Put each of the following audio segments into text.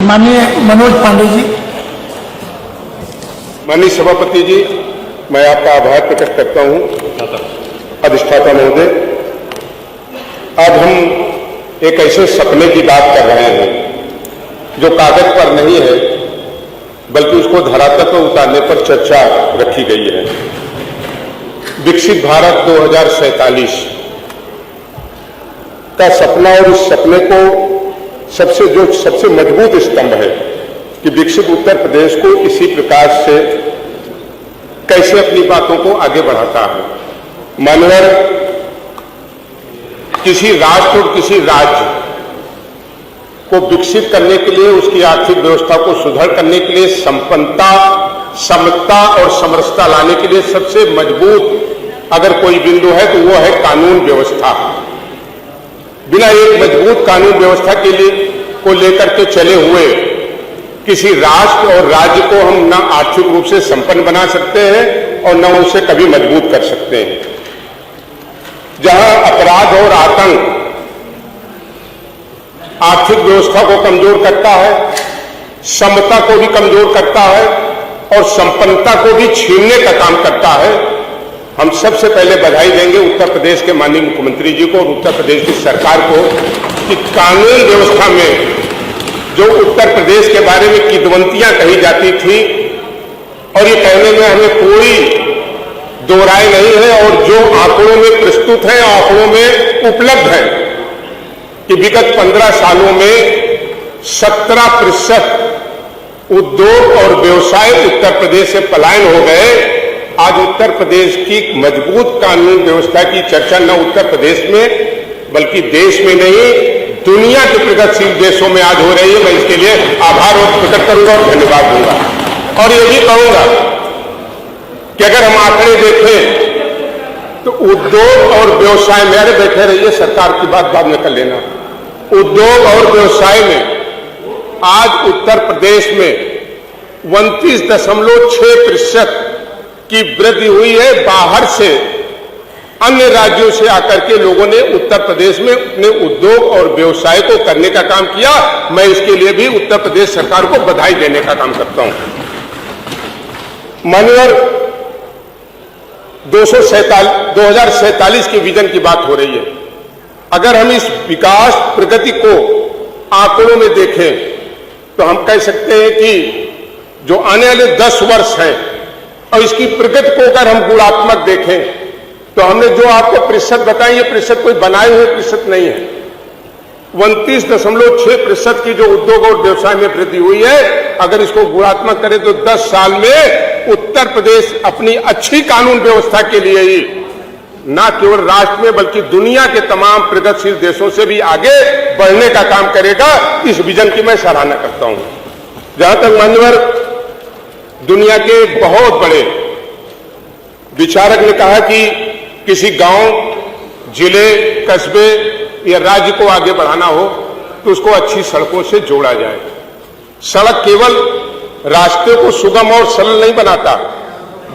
माननीय मनोज पांडे जी। माननीय सभापति जी, मैं आपका आभार प्रकट करता हूं। अधिष्ठाता महोदय, आज हम एक ऐसे सपने की बात कर रहे हैं जो कागज पर नहीं है, बल्कि उसको धरातल पर उतारने पर चर्चा रखी गई है। विकसित भारत 2047 का सपना, और उस सपने को सबसे मजबूत स्तंभ है कि विकसित उत्तर प्रदेश को इसी प्रकार से कैसे अपनी बातों को आगे बढ़ाता है। मानवर किसी राष्ट्र और किसी राज्य को विकसित करने के लिए, उसकी आर्थिक व्यवस्था को सुदृढ़ करने के लिए, संपन्नता, समता और समरसता लाने के लिए सबसे मजबूत अगर कोई बिंदु है तो वो है कानून व्यवस्था। बिना एक मजबूत कानून व्यवस्था के लिए को लेकर के चले हुए किसी राष्ट्र और राज्य को हम न आर्थिक रूप से संपन्न बना सकते हैं और न उसे कभी मजबूत कर सकते हैं। जहां अपराध और आतंक आर्थिक व्यवस्था को कमजोर करता है, समता को भी कमजोर करता है और संपन्नता को भी छीनने का काम करता है, हम सबसे पहले बधाई देंगे उत्तर प्रदेश के माननीय मुख्यमंत्री जी को और उत्तर प्रदेश की सरकार को कि कानून व्यवस्था में जो उत्तर प्रदेश के बारे में किदवंतियां कही जाती थी, और ये कहने में हमें कोई दो राय नहीं है, और जो आंकड़ों में प्रस्तुत है, आंकड़ों में उपलब्ध है कि विगत 15 सालों में 17% उद्योग और व्यवसाय उत्तर प्रदेश से पलायन हो गए। आज उत्तर प्रदेश की मजबूत कानून व्यवस्था की चर्चा न उत्तर प्रदेश में बल्कि देश में नहीं, दुनिया के प्रगतिशील देशों में आज हो रही है। मैं इसके लिए आभार प्रकट करूंगा और धन्यवाद दूंगा। और ये भी कहूंगा कि अगर हम आंकड़े देखें तो उद्योग और व्यवसाय में, अरे बैठे रहिए, सरकार की बात बाद में कर लेना। उद्योग और व्यवसाय में आज उत्तर प्रदेश में 29.6% की वृद्धि हुई है। बाहर से, अन्य राज्यों से आकर के लोगों ने उत्तर प्रदेश में अपने उद्योग और व्यवसाय को करने का काम किया। मैं इसके लिए भी उत्तर प्रदेश सरकार को बधाई देने का काम करता हूं। माननीय 2047 के विजन की बात हो रही है। अगर हम इस विकास प्रगति को आंकड़ों में देखें तो हम कह सकते हैं कि जो आने वाले 10 वर्ष हैं और इसकी प्रगति को अगर हम गुणात्मक देखें तो हमने जो आपको प्रतिशत बताए, ये प्रतिशत कोई बनाए हुए प्रतिशत नहीं है। 29.6% की जो उद्योग और व्यवसाय में वृद्धि हुई है, अगर इसको गुणात्मक करें तो 10 साल में उत्तर प्रदेश अपनी अच्छी कानून व्यवस्था के लिए ही न केवल राष्ट्र में बल्कि दुनिया के तमाम प्रगतिशील देशों से भी आगे बढ़ने का काम करेगा। इस विजन की मैं सराहना करता हूं। जहां तक मान्यवर दुनिया के बहुत बड़े विचारक ने कहा कि किसी गांव, जिले, कस्बे या राज्य को आगे बढ़ाना हो तो उसको अच्छी सड़कों से जोड़ा जाए। सड़क केवल रास्ते को सुगम और सरल नहीं बनाता,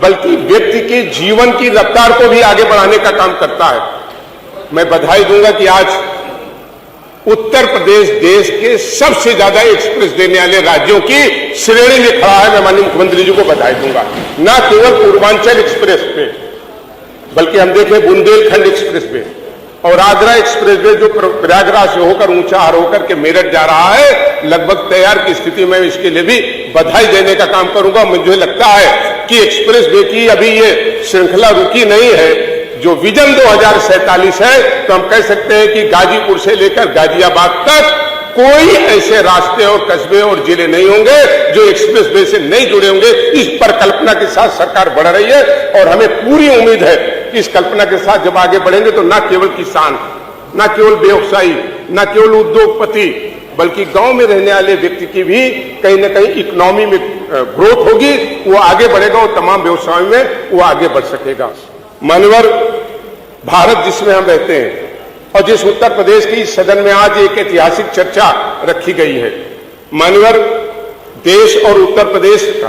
बल्कि व्यक्ति के जीवन की रफ्तार को भी आगे बढ़ाने का काम करता है। मैं बधाई दूंगा कि आज उत्तर प्रदेश देश के सबसे ज्यादा एक्सप्रेस देने वाले राज्यों की श्रेणी में खड़ा है। मैं माननीय मुख्यमंत्री जी को बधाई दूंगा। न केवल पूर्वांचल एक्सप्रेस पे, बल्कि हम देखें बुंदेलखंड एक्सप्रेस पे और आगरा एक्सप्रेस वे जो प्रयागराज से होकर ऊंचाहार होकर के मेरठ जा रहा है, लगभग तैयार की स्थिति में। इसके लिए भी बधाई देने का काम करूंगा। मुझे लगता है कि एक्सप्रेस वे की अभी ये श्रृंखला रुकी नहीं है। जो विजन 2047 है, तो हम कह सकते हैं कि गाजीपुर से लेकर गाजियाबाद तक कोई ऐसे रास्ते और कस्बे और जिले नहीं होंगे जो एक्सप्रेस वे से नहीं जुड़े होंगे। इस पर कल्पना के साथ सरकार बढ़ रही है और हमें पूरी उम्मीद है कि इस कल्पना के साथ जब आगे बढ़ेंगे तो न केवल किसान, न केवल व्यवसायी, न केवल उद्योगपति, बल्कि गांव में रहने वाले व्यक्ति की भी कहीं न कहीं इकोनॉमी में ग्रोथ होगी, वो आगे बढ़ेगा और तमाम व्यवसायों में वो आगे बढ़ सकेगा। मानवर भारत जिसमें हम रहते हैं और जिस उत्तर प्रदेश की सदन में आज एक ऐतिहासिक चर्चा रखी गई है, मानवर देश और उत्तर प्रदेश का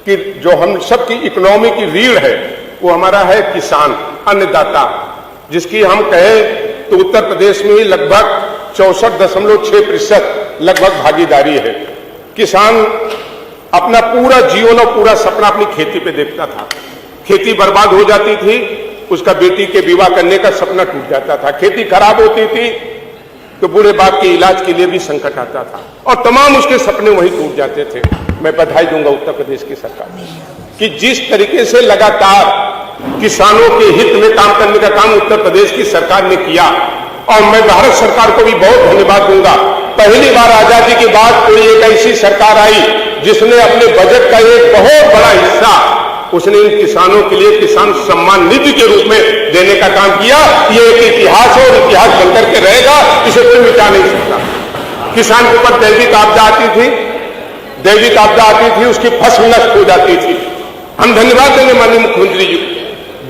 कि जो हम सबकी इकोनॉमी की रीढ़ है वो हमारा है किसान, अन्नदाता, जिसकी हम कहें तो उत्तर प्रदेश में ही लगभग 64.6% लगभग भागीदारी है। किसान अपना पूरा जीवन और पूरा सपना अपनी खेती पे देखता था। खेती बर्बाद हो जाती थी, उसका बेटी के विवाह करने का सपना टूट जाता था। खेती खराब होती थी तो बूढ़े बाप के इलाज के लिए भी संकट आता था और तमाम उसके सपने वहीं टूट जाते थे। मैं बधाई दूंगा उत्तर प्रदेश की सरकार कि जिस तरीके से लगातार किसानों के हित में काम करने का काम उत्तर प्रदेश की सरकार ने किया, और मैं भारत सरकार को भी बहुत धन्यवाद दूंगा। पहली बार आजादी के बाद कोई एक ऐसी सरकार आई जिसने अपने बजट का एक बहुत बड़ा हिस्सा उसने इन किसानों के लिए किसान सम्मान निधि के रूप में देने का काम किया। ये एक इतिहास और इतिहास बनकर के रहेगा, इसे कोई मिटा नहीं सकता। किसान के ऊपर दैविक आपदा आती थी, दैविक आपदा आती थी, उसकी फसल नष्ट हो जाती थी। हम धन्यवाद देंगे माननीय मुख्यमंत्री जी को।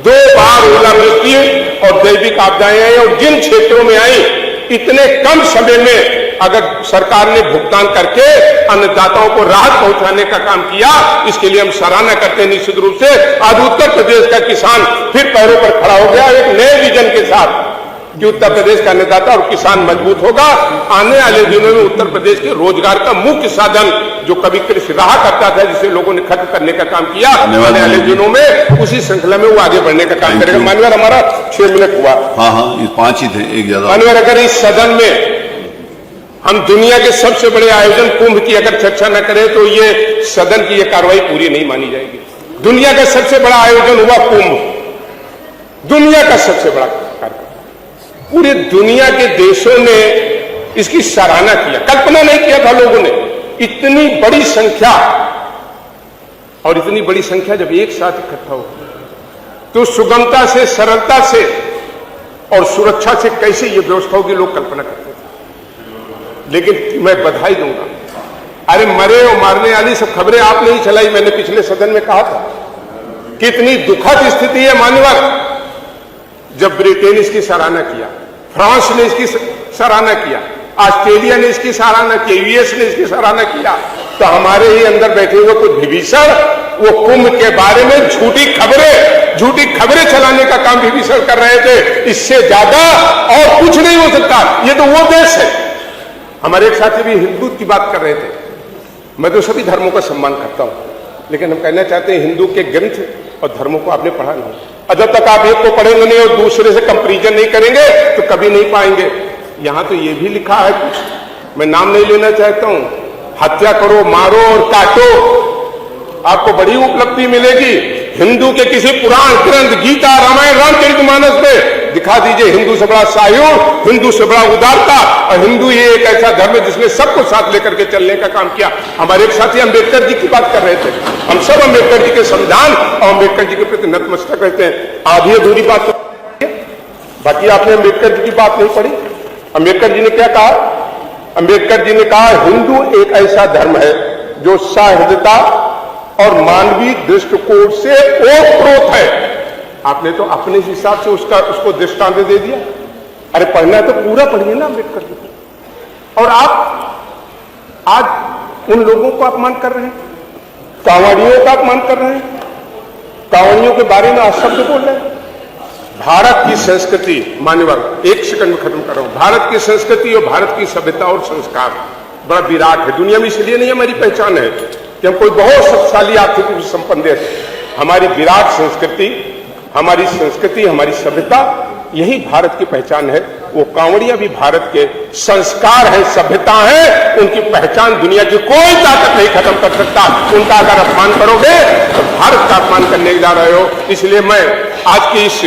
2 बार ओलावृष्टि और दैविक आपदाएं आई और जिन क्षेत्रों में आई इतने कम समय में अगर सरकार ने भुगतान करके अन्नदाताओं को राहत पहुंचाने का काम किया, इसके लिए हम सराहना करते हैं निश्चित रूप से। आज उत्तर प्रदेश का किसान फिर पैरों पर खड़ा हो गया एक नए विजन के साथ कि उत्तर प्रदेश का अन्नदाता और किसान मजबूत होगा। आने वाले दिनों में उत्तर प्रदेश के रोजगार का मुख्य साधन जो कभी कृषि रहा करता था, जिसे लोगों ने खत्म करने का काम किया, आने वाले दिनों में उसी श्रृंखला में वो आगे बढ़ने का काम करेगा। माननीय हमारा 6 मिनट हुआ। हाँ, ये 5 ही थे, एक ज्यादा। माननीय अगर इस सदन में हम दुनिया के सबसे बड़े आयोजन कुंभ की अगर चर्चा न करें तो ये सदन की ये कार्रवाई पूरी नहीं मानी जाएगी। दुनिया का सबसे बड़ा आयोजन हुआ कुंभ, दुनिया का सबसे बड़ा कार्यक्रम। पूरे दुनिया के देशों ने इसकी सराहना किया, कल्पना नहीं किया था लोगों ने इतनी बड़ी संख्या, और इतनी बड़ी संख्या जब एक साथ इकट्ठा हो तो सुगमता से, सरलता से और सुरक्षा से कैसे ये व्यवस्था होगी लोग कल्पना करते थे। लेकिन मैं बधाई दूंगा, अरे मरे और मारने वाली सब खबरें आपने ही चलाई। मैंने पिछले सदन में कहा था कि इतनी दुखद स्थिति है मान्यवर, जब ब्रिटेन इसकी सराहना किया, फ्रांस ने इसकी सराहना किया, ऑस्ट्रेलिया ने इसकी सराहना की, यूएस ने इसकी सराहना किया, तो हमारे ही अंदर बैठे हुए कुछ विभीषण वो कुंभ के बारे में झूठी खबरें चलाने का काम विभीषण कर रहे थे। इससे ज्यादा और कुछ नहीं हो सकता। ये तो वो देश है। हमारे एक साथी भी हिंदू की बात कर रहे थे। मैं तो सभी धर्मों का सम्मान करता हूं, लेकिन हम कहना चाहते हैं हिंदू के ग्रंथ और धर्मों को आपने पढ़ा नहीं, और जब तक आप एक को पढ़ेंगे नहीं और दूसरे से कंपैरिजन नहीं करेंगे तो कभी नहीं पाएंगे। यहां तो ये भी लिखा है कुछ, मैं नाम नहीं लेना चाहता हूं, हत्या करो, मारो और काटो, आपको बड़ी उपलब्धि मिलेगी। हिंदू के किसी पुराण ग्रंथ, गीता, रामायण, रामचरितमानस में दिखा दीजिए हिंदू से बड़ा सहयोग, हिंदू से बड़ा उदारता, और हिंदू ये एक ऐसा धर्म है जिसने सबको साथ लेकर के चलने का काम किया। हमारे एक साथी अम्बेडकर जी की बात कर रहे थे। हम सब अम्बेडकर जी के संविधान और अम्बेडकर जी के प्रति नतमस्तक रहते हैं। आधी अधूरी बात बाकी आपने अम्बेडकर जी की बात नहीं पढ़ी। अम्बेडकर जी ने क्या कहा? अम्बेडकर जी ने कहा हिंदू एक ऐसा धर्म है जो सहृदयता और मानवीय दृष्टिकोण से ओतप्रोत है। आपने तो अपने हिसाब से उसको दृष्टांत दे दिया। अरे पढ़ना है तो पूरा पढ़िए ना अम्बेडकर जी को। और आप आज उन लोगों को अपमान कर रहे हैं, कांवड़ियों का अपमान कर रहे हैं, कांवड़ियों के बारे में अशब्द बोल रहे हैं। भारत की संस्कृति, मान्यवर एक सेकंड में खत्म कर रहा हूं, भारत की संस्कृति और भारत की सभ्यता और संस्कार बड़ा विराट है। दुनिया में इसलिए नहीं हमारी पहचान है कि हम कोई बहुत शक्तिशाली आर्थिक रूप से संपन्न देश है। हमारी विराट संस्कृति, हमारी सभ्यता, यही भारत की पहचान है। वो कांवड़िया भी भारत के संस्कार है, सभ्यता है, उनकी पहचान दुनिया की कोई ताकत नहीं खत्म कर सकता। उनका अगर अपमान करोगे तो भारत का अपमान करने जा रहे हो। इसलिए मैं आज की इस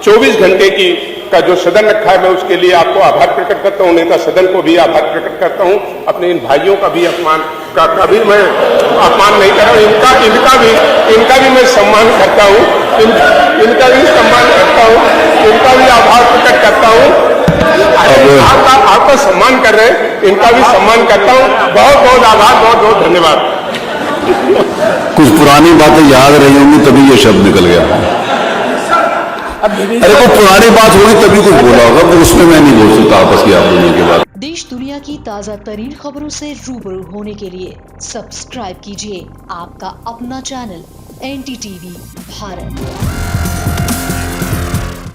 24 घंटे की का जो सदन रखा है, मैं उसके लिए आपको आभार प्रकट करता हूं, नेता सदन को भी आभार प्रकट करता हूं, अपने इन भाइयों का भी अपमान का कभी मैं अपमान नहीं कर रहा हूं, इनका भी मैं सम्मान करता हूं, इनका भी सम्मान करता हूं, इनका भी आभार प्रकट करता हूं। आपका सम्मान कर रहे हैं, इनका भी सम्मान करता हूं। बहुत बहुत आभार, बहुत बहुत धन्यवाद। कुछ पुरानी बातें याद रही होंगी तभी ये शब्द निकल गया। अरे कोई पुरानी बात होगी तभी कुछ बोला होगा, तो उसमें मैं नहीं बोल सकता आपस की आप दोनों के बाद। देश दुनिया की ताज़ा तरीन खबरों से रूबरू होने के लिए सब्सक्राइब कीजिए आपका अपना चैनल NDTV भारत।